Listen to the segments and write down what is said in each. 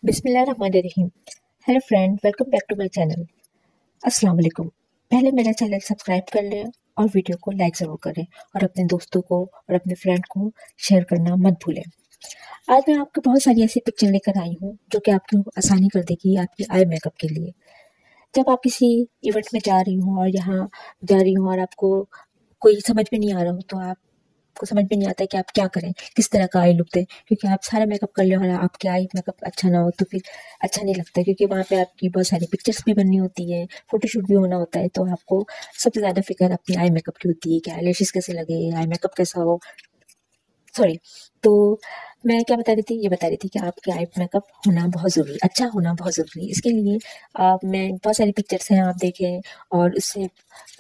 बिस्मिल्लाहिर्रहमानिर्रहीम। Hello friend, welcome back to my channel. अस्सलाम वालेकुम। पहले मेरा चैनल सब्सक्राइब कर लें और वीडियो को लाइक ज़रूर करें और अपने दोस्तों को और अपने फ्रेंड को शेयर करना मत भूलें। आज मैं आपको बहुत सारी ऐसी पिक्चर लेकर आई हूँ जो कि आपकी आसानी कर देगी आपकी आई मेकअप के लिए। जब आप किसी इवेंट में जा रही हूँ और यहाँ जा रही हूँ और आपको कोई समझ में नहीं आ रहा हो, तो आपको समझ में नहीं आता है कि आप क्या करें, किस तरह का आई लुक दें, क्योंकि आप सारा मेकअप कर लें और आपके आई मेकअप अच्छा ना हो तो फिर अच्छा नहीं लगता है, क्योंकि वहाँ पे आपकी बहुत सारी पिक्चर्स भी बननी होती है, फोटोशूट भी होना होता है। तो आपको सबसे ज़्यादा फिक्र अपनी आई मेकअप की होती है कि आई लैशेस कैसे लगे, आई मेकअप कैसा हो। सॉरी। तो मैं क्या बता रही थी, ये बता रही थी कि आपके आई मेकअप होना बहुत ज़रूरी, अच्छा होना बहुत ज़रूरी है। इसके लिए आप मैं बहुत सारी पिक्चर्स हैं, आप देखें। और उससे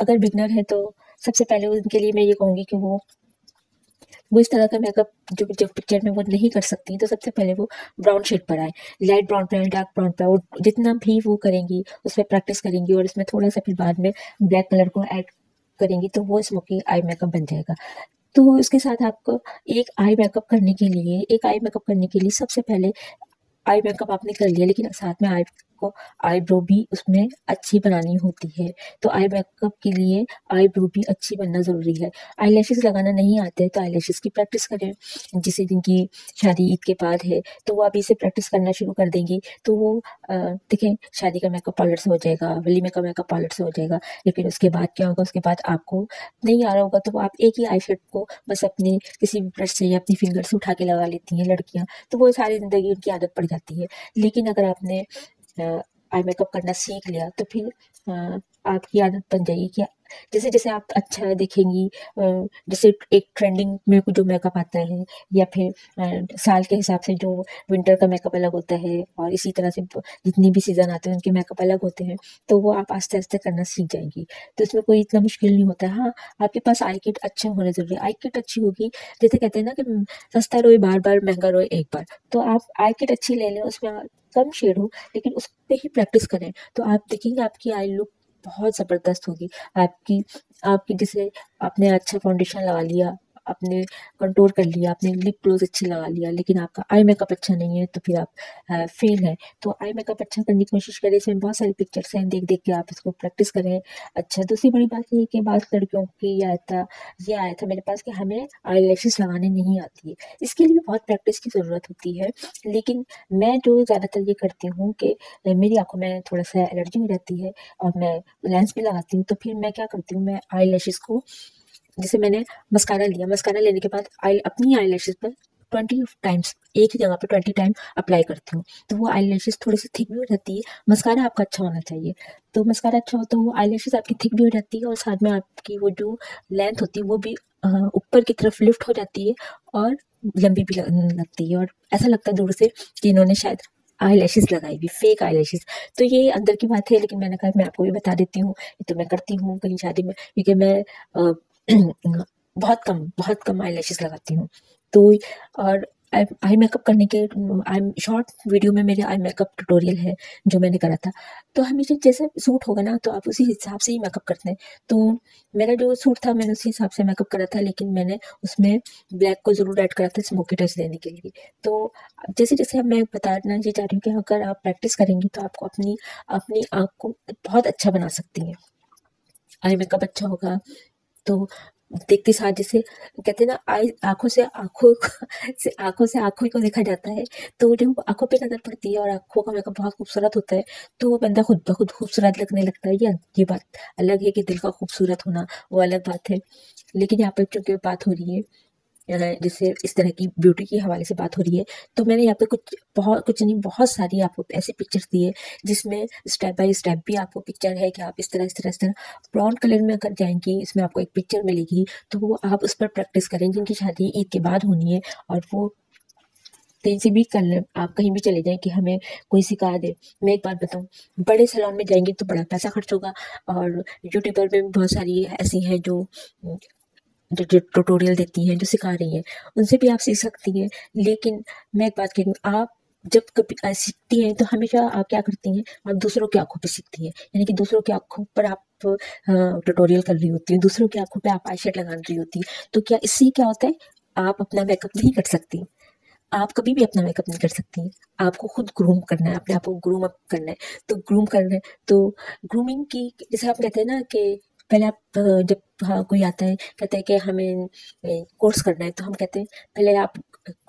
अगर बिगनर है तो सबसे पहले उनके लिए मैं ये कहूँगी कि वो इस तरह का मेकअप जो जो पिक्चर में वो नहीं कर सकती, तो सबसे पहले वो ब्राउन शेड पर आए, लाइट ब्राउन पे आए, डार्क ब्राउन पे आए। और जितना भी वो करेंगी उसमें प्रैक्टिस करेंगी और इसमें थोड़ा सा फिर बाद में ब्लैक कलर को ऐड करेंगी तो वो स्मोकी आई मेकअप बन जाएगा। तो इसके साथ आपको एक आई मेकअप करने के लिए सबसे पहले आई मेकअप आपने कर लिया, लेकिन साथ में आई को आईब्रो भी उसमें अच्छी बनानी होती है। तो आई मेकअप के लिए आईब्रो भी अच्छी बनना ज़रूरी है। आई लैशेज़ लगाना नहीं आते हैं तो आई लैशेज़ की प्रैक्टिस करें। जैसे जिनकी शादी ईद के बाद है तो वो अभी से प्रैक्टिस करना शुरू कर देंगी, तो वो देखें, शादी का मेकअप पार्लर से हो जाएगा, वलीमे का मेकअप पार्लर से हो जाएगा। लेकिन उसके बाद क्या होगा, उसके बाद आपको नहीं आ रहा होगा तो वो आप एक ही आई शेड को बस अपने किसी भी ब्रश से या अपनी फिंगर से उठा के लगा लेती हैं लड़कियाँ, तो वो सारी ज़िंदगी उनकी आदत पड़ जाती है। लेकिन अगर आपने आई मेकअप करना सीख लिया तो फिर आपकी आदत बन जाएगी कि जैसे जैसे आप अच्छा दिखेंगी, जैसे एक ट्रेंडिंग में जो मेकअप आता है, या फिर साल के हिसाब से जो विंटर का मेकअप अलग होता है और इसी तरह से जितनी भी सीज़न आते हैं उनके मेकअप अलग होते हैं, तो वो आप आस्ते आस्ते करना सीख जाएंगी। तो इसमें कोई इतना मुश्किल नहीं होता है। हाँ, आपके पास आई किट अच्छा होना ज़रूरी है। आई किट अच्छी होगी, जैसे कहते हैं ना कि सस्ता रोए बार बार, महंगा रोए एक बार। तो आप आई किट अच्छी ले लें, उसमें कम शेड हो लेकिन उस पे ही प्रैक्टिस करें, तो आप देखेंगे आपकी आई लुक बहुत ज़बरदस्त होगी। आपकी आपकी जैसे आपने अच्छा फाउंडेशन लगा लिया, आपने कंटूर कर लिया, आपने लिप ग्लोज अच्छी लगा लिया, लेकिन आपका आई मेकअप अच्छा नहीं है तो फिर आप फेल हैं। तो आई मेकअप अच्छा करने की कोशिश करें। इसमें बहुत सारी पिक्चर्स हैं, देख देख के आप इसको प्रैक्टिस करें। अच्छा, दूसरी बड़ी बात ये है कि बाद लड़कियों की ये आया था मेरे पास कि हमें आई लैशेस लगाने नहीं आती है। इसके लिए भी बहुत प्रैक्टिस की ज़रूरत होती है। लेकिन मैं जो ज़्यादातर ये करती हूँ कि मेरी आँखों में थोड़ा-सा एलर्जी हो जाती है और मैं लेंस भी लगाती हूँ, तो फिर मैं क्या करती हूँ, मैं आई लैशेज़ को, जैसे मैंने मस्कारा लिया, मस्कारा लेने के बाद अपनी आई लैशेज़ पर 20 टाइम्स, एक ही जगह पे 20 टाइम अप्लाई करती हूँ, तो वो आई लैशेज़ थोड़ी-सी थिक भी हो जाती है। मस्कारा आपका अच्छा होना चाहिए, तो मस्कारा अच्छा हो तो वो आई लैशेज़ आपकी थिक भी हो जाती है और साथ में आपकी वो जो लेंथ होती है वो भी ऊपर की तरफ लिफ्ट हो जाती है और लंबी भी लगती है और ऐसा लगता है दूर से कि इन्होंने शायद आई लैशेज़ लगाई हुई, फेक आई लैशेज़। तो ये अंदर की बात है, लेकिन मैंने कहा मैं आपको भी बता देती हूँ। ये तो मैं करती हूँ कहीं शादी में, क्योंकि मैं बहुत कम आई लैशेज़ लगाती हूँ। तो और आई आई मेकअप करने के आई शॉर्ट वीडियो में मेरे आई मेकअप ट्यूटोरियल है जो मैंने करा था। तो हमेशा जैसे सूट होगा ना तो आप उसी हिसाब से ही मेकअप करते हैं। तो मेरा जो सूट था मैंने उसी हिसाब से मेकअप करा था, लेकिन मैंने उसमें ब्लैक को ज़रूर ऐड करा था स्मोकी टच देने के लिए। तो जैसे-जैसे अब मैं बताना ये चाह रही हूँ कि अगर आप प्रैक्टिस करेंगी तो आपको अपनी अपनी आँख को बहुत अच्छा बना सकती हैं। आई मेकअप अच्छा होगा तो देखते साथ, जैसे कहते हैं ना, आई आँखों से आँखों को देखा जाता है। तो जब आँखों पे नज़र पड़ती है और आँखों का मेकअप बहुत खूबसूरत होता है तो वो बंदा खुद ब खुद खूबसूरत लगने लगता है। ये बात अलग है कि दिल का खूबसूरत होना, वो अलग बात है। लेकिन यहाँ पे चूँकि बात हो रही है जैसे इस तरह की ब्यूटी के हवाले से बात हो रही है, तो मैंने यहाँ पे कुछ नहीं, बहुत सारी आपको ऐसी पिक्चर्स दी है जिसमें स्टेप बाय स्टेप भी आपको पिक्चर है कि आप इस तरह ब्राउन कलर में अगर जाएँगी, इसमें आपको एक पिक्चर मिलेगी, तो वो आप उस पर प्रैक्टिस करें। जिनकी शादी ईद के बाद होनी है और वो कहीं से भी कर लें, आप कहीं भी चले जाएँ कि हमें कोई सिखा दे। मैं एक बात बताऊँ, बड़े सैलून में जाएँगी तो बड़ा पैसा खर्च होगा और यूट्यूबर में भी बहुत सारी ऐसी हैं जो ट्यूटोरियल देती हैं, जो सिखा रही हैं, उनसे भी आप सीख सकती हैं। लेकिन मैं एक बात कह रही हूँ, आप जब कभी सीखती हैं तो हमेशा आप क्या करती हैं, आप दूसरों की आँखों पे सीखती हैं। यानी कि दूसरों की आँखों पर आप ट्यूटोरियल कर रही होती हैं, दूसरों की आँखों पे आप आई शेड लगा रही होती हैं। तो क्या इससे क्या होता है, आप अपना मेकअप नहीं कर सकती। आप कभी भी अपना मेकअप नहीं कर सकती। आपको खुद ग्रूम करना है, अपने आप को ग्रूम अप करना है। तो ग्रूम करना है तो ग्रूमिंग की जैसे आप कहते हैं ना कि पहले आप जब हाँ, कोई आता है कहता है कि हमें कोर्स करना है, तो हम कहते हैं पहले आप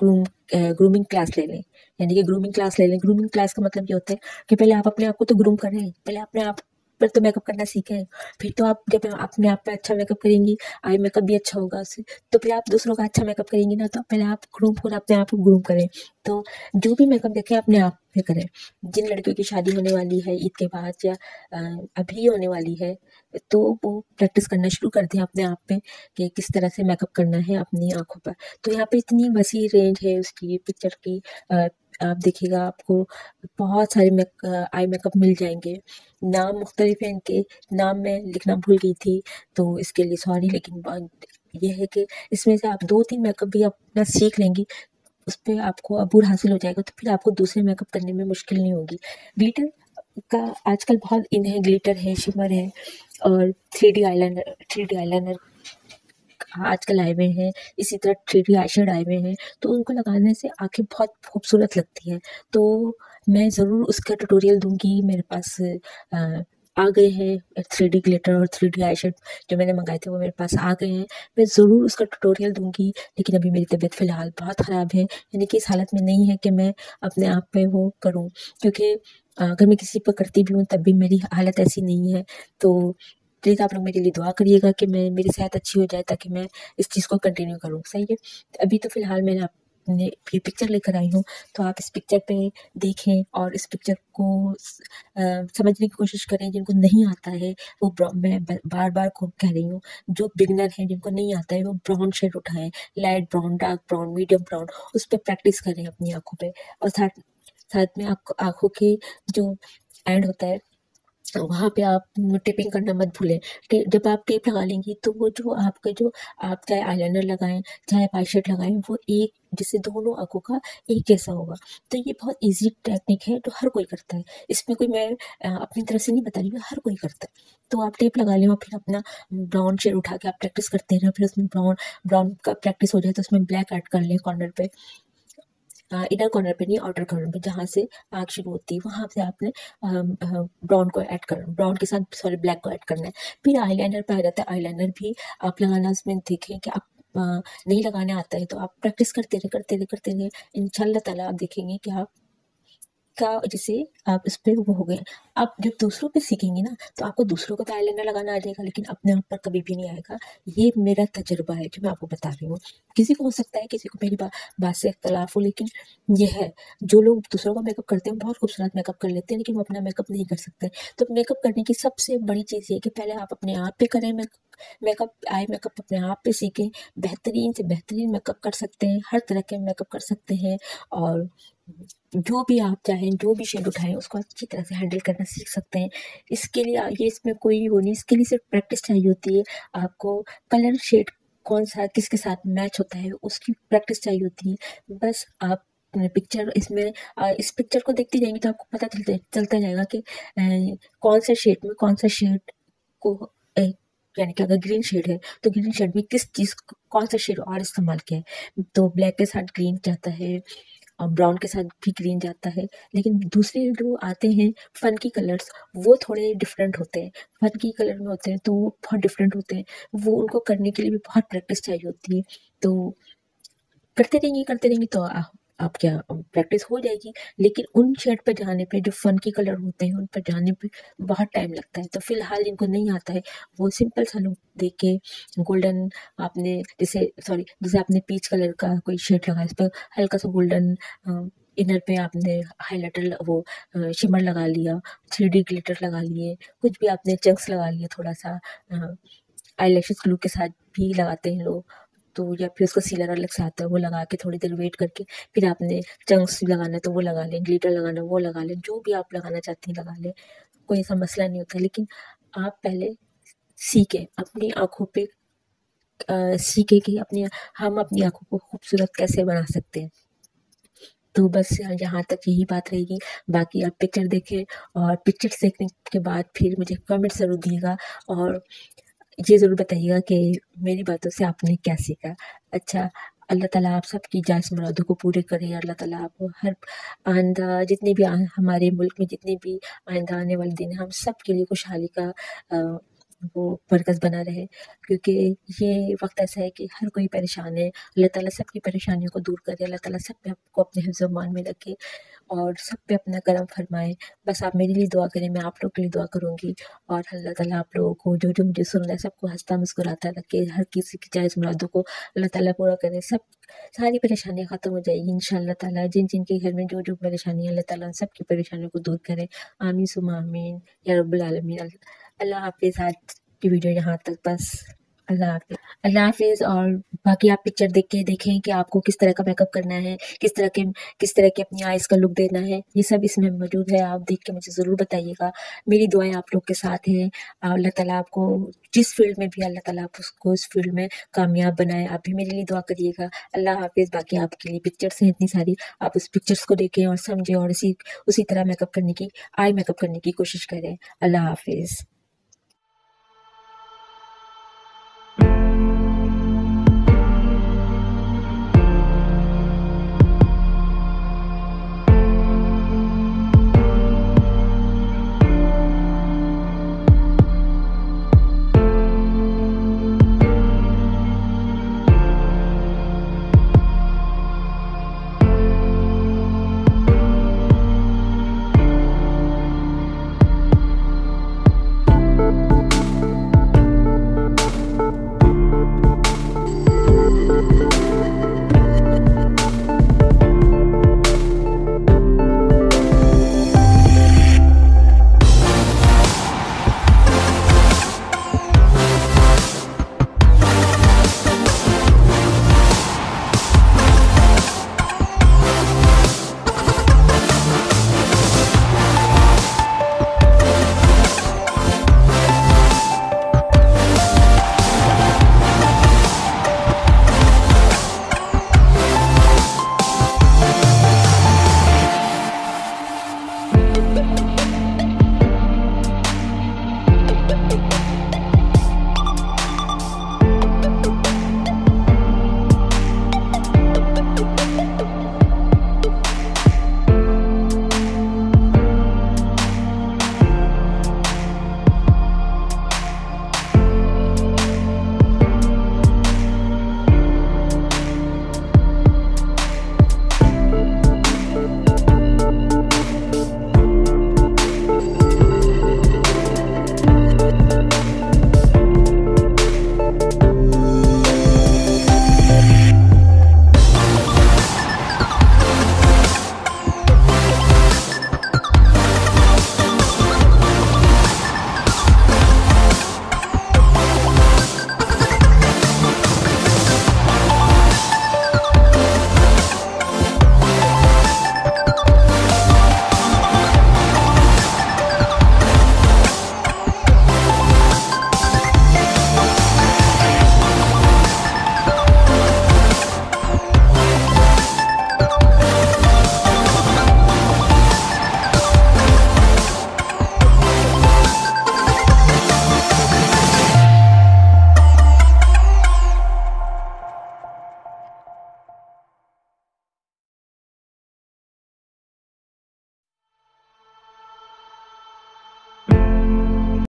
ग्रूमिंग क्लास ले लें। यानी कि ग्रूमिंग क्लास ले लें। ग्रूमिंग क्लास का मतलब ये होता है कि पहले आप अपने आप को तो ग्रूम कर रहे हैं, पहले अपने आप पर तो मेकअप करना सीखें। फिर तो आप जब अपने आप पे अच्छा मेकअप करेंगी, आई मेकअप भी अच्छा होगा उससे, तो फिर आप दूसरों का अच्छा मेकअप करेंगी ना, तो पहले आप ग्रूम खुद अपने आप को ग्रूम करें। तो जो भी मेकअप देखें अपने आप पे करें। जिन लड़कियों की शादी होने वाली है ईद के बाद या अभी होने वाली है, तो वो प्रैक्टिस करना शुरू कर दें अपने आप पे कि किस तरह से मेकअप करना है अपनी आँखों पर। तो यहाँ पे इतनी वसी रेंज है उसकी पिक्चर की। आप देखिएगा आपको बहुत सारे आई मेकअप मिल जाएँगे। नाम मुख्तलिफ हैं इनके, नाम मैं लिखना भूल गई थी, तो इसके लिए सॉरी। लेकिन ये है कि इसमें से आप 2-3 मेकअप भी अपना सीख लेंगी, उस पे आपको अबूर हासिल हो जाएगा, तो फिर आपको दूसरे मेकअप करने में मुश्किल नहीं होगी। ग्लिटर का आजकल बहुत इन है, ग्लिटर है, शिमर है और 3D आईलाइनर आजकल आए हुए हैं। इसी तरह 3D आईशैडो आए हुए हैं, तो उनको लगाने से आँखें बहुत खूबसूरत लगती हैं। तो मैं ज़रूर उसका ट्यूटोरियल दूँगी। मेरे पास आ गए हैं 3D ग्लिटर और 3D आईशैडो जो मैंने मँगाए थे वो मेरे पास आ गए हैं। मैं ज़रूर उसका ट्यूटोरियल दूँगी, लेकिन अभी मेरी तबीयत फ़िलहाल बहुत ख़राब है, यानी कि इस हालत में नहीं है कि मैं अपने आप पे वो करूँ। क्योंकि अगर मैं किसी पर करती भी हूँ तब भी मेरी हालत ऐसी नहीं है। तो प्लीज़ आप लोग मेरे लिए दुआ करिएगा कि मेरी सेहत अच्छी हो जाए, ताकि मैं इस चीज़ को कंटिन्यू करूँ, सही है? अभी तो फ़िलहाल मैंने अपने ये पिक्चर लेकर आई हूँ, तो आप इस पिक्चर पे देखें और इस पिक्चर को समझने की कोशिश करें। जिनको नहीं आता है वो मैं बार-बार को कह रही हूँ, जो बिगिनर हैं जिनको नहीं आता है वो ब्राउन शेड उठाएँ, light brown, dark brown, medium brown, उस पे प्रैक्टिस करें अपनी आँखों पे। और साथ साथ में आपको आँखों के जो एंड होता है वहाँ पे आप टेपिंग करना मत भूलें। जब आप टेप लगा लेंगी तो वो जो आपका जो आप चाहे आईलाइनर लगाएँ, चाहे आप आई शेड लगाएँ, वो एक जैसे दोनों आँखों का एक जैसा होगा। तो ये बहुत ईज़ी टेक्निक है जो हर कोई करता है। इसमें कोई मैं अपनी तरफ से नहीं बता रही हूँ, हर कोई करता है। तो आप टेप लगा लें और फिर अपना ब्राउन शेड उठा के आप प्रैक्टिस करते रहें। फिर उसमें ब्राउन ब्राउन का प्रैक्टिस हो जाए तो उसमें ब्लैक ऐड कर लें कॉर्नर पे। इनर कॉर्नर पे नहीं, आउटर कॉर्नर पे, जहाँ से आँख शुरू होती है वहाँ से आपने ब्राउन को ऐड कर ब्राउन के साथ सॉरी ब्लैक को ऐड करना है। फिर आईलाइनर पे आ जाता है। आईलाइनर भी आप लगाना उसमें देखें कि आप नहीं लगाने आता है तो आप प्रैक्टिस करते रहे। इंशाल्लाह ताला आप देखेंगे कि आप का जैसे आप इस पे वो हो गए। आप जब दूसरों पे सीखेंगी ना तो आपको दूसरों को तो आईलाइनर लगाना आ जाएगा, लेकिन अपने आप पर कभी भी नहीं आएगा। ये मेरा तजुर्बा है जो मैं आपको बता रही हूँ। किसी को हो सकता है किसी को मेरी बात से इख्तलाफ हो, लेकिन ये है जो लोग दूसरों का मेकअप करते हैं बहुत खूबसूरत मेकअप कर लेते हैं, लेकिन वो अपना मेकअप नहीं कर सकते। तो मेकअप करने की सबसे बड़ी चीज़ ये है कि पहले आप अपने आप पे करें मेकअप आई मेकअप अपने आप पे सीखें। बेहतरीन से बेहतरीन मेकअप कर सकते हैं, हर तरह के मेकअप कर सकते हैं। और जो भी आप चाहें, जो भी शेड उठाएँ उसको अच्छी तरह से हैंडल करना सीख सकते हैं। इसके लिए ये इसमें कोई वो नहीं, इसके लिए सिर्फ प्रैक्टिस चाहिए होती है। आपको कलर शेड कौन-सा किसके साथ मैच होता है उसकी प्रैक्टिस चाहिए होती है। बस आप पिक्चर इसमें इस पिक्चर को देखती जाएँगी तो आपको पता चलता जाएगा कि कौन से शेड में कौन सा शेड को यानी कि अगर ग्रीन शेड है तो ग्रीन शेड में किस चीज़ कौन सा शेड और इस्तेमाल किया है। तो ब्लैक के साथ ग्रीन जाता है और ब्राउन के साथ भी ग्रीन जाता है। लेकिन दूसरे जो आते हैं फंकी कलर्स वो थोड़े डिफरेंट होते हैं। फंकी कलर में होते हैं तो वो बहुत डिफरेंट होते हैं। वो उनको करने के लिए भी बहुत प्रैक्टिस चाहिए होती है। तो करते रहेंगी तो आप क्या प्रैक्टिस हो जाएगी। लेकिन उन शेड पे जाने पे जो फंकी कलर होते हैं उन पर जाने पे बहुत टाइम लगता है। तो फिलहाल जिनको नहीं आता है वो सिंपल सा लुक देख के गोल्डन आपने जैसे आपने पीच कलर का कोई शेड लगाया इस पर हल्का सा गोल्डन इनर पे आपने हाइलाइटर वो शिमर लगा लिया, 3D ग्लिटर लगा लिए, कुछ भी आपने चंक्स लगा लिए थोड़ा सा आईलैशेस ग्लू के साथ भी लगाते हैं लोग। तो या फिर उसका सीलर अलग से आता है वो लगा के थोड़ी देर वेट करके फिर आपने चंक्स लगाना है तो वो लगा लें, ग्लिटर लगाना है वो लगा लें, जो भी आप लगाना चाहती हैं लगा लें, कोई ऐसा मसला नहीं होता। लेकिन आप पहले सीखें अपनी आँखों पे सीखें कि हम अपनी आँखों को खूबसूरत कैसे बना सकते हैं। तो बस यहाँ तक यही बात रहेगी। बाकी आप पिक्चर देखें और पिक्चर्स देखने के बाद फिर मुझे कमेंट ज़रूर दिएगा और ये ज़रूर बताइएगा कि मेरी बातों से आपने क्या सीखा। अच्छा, अल्लाह ताला आप सबकी जायज़ मुरादों को पूरे करे। अल्लाह ताला आपको हर आइंदा जितनी भी हमारे मुल्क में जितने भी आइंदा आने वाले दिन हैं, हम सब के लिए खुशहाली का वो मरकज़ बना रहे, क्योंकि ये वक्त ऐसा है कि हर कोई परेशान है। अल्लाह ताला सबकी परेशानियों को दूर करे। अल्लाह ताला सब पे आपको अपने हिफ्ज़-ओ-मान में रखे और सब पे अपना करम फरमाए। बस आप मेरे लिए दुआ करें, मैं आप लोग के लिए दुआ करूँगी और अल्लाह ताला आप लोगों को जो मुझे सुन रहा है सबको हँसता मुस्कुराता रखे। हर किसी की जायज़ मुरादों को अल्लाह ताला पूरा करे। सारी परेशानियाँ ख़त्म हो जाएगी इंशाअल्लाह ताला। जिन के घर में जो परेशानी है, अल्लाह ताला उन सब की परेशानियों को दूर करे। आमीन सुम्मा आमीन या रब्बुल आलमीन। अल्लाह हाफ़िज़। आज की वीडियो यहाँ तक बस। अल्लाह हाफ़िज़। अल्लाह हाफ़िज़। और बाकी आप पिक्चर देख के देखें कि आपको किस तरह का मेकअप करना है, किस तरह के अपनी आइज़ का लुक देना है, ये सब इसमें मौजूद है। आप देख के मुझे ज़रूर बताइएगा। मेरी दुआएँ आप लोग के साथ हैं। अल्लाह ताला आपको जिस फ़ील्ड में भी अल्लाह ताला आप उसको उस फ़ील्ड में कामयाब बनाए। आप भी मेरे लिए दुआ करिएगा। अल्लाह हाफ़िज़। बाकी आपके लिए पिक्चर्स हैं इतनी सारी, आप उस पिक्चर्स को देखें और समझें और उसी तरह मेकअप करने की कोशिश करें। अल्लाह हाफ़िज़।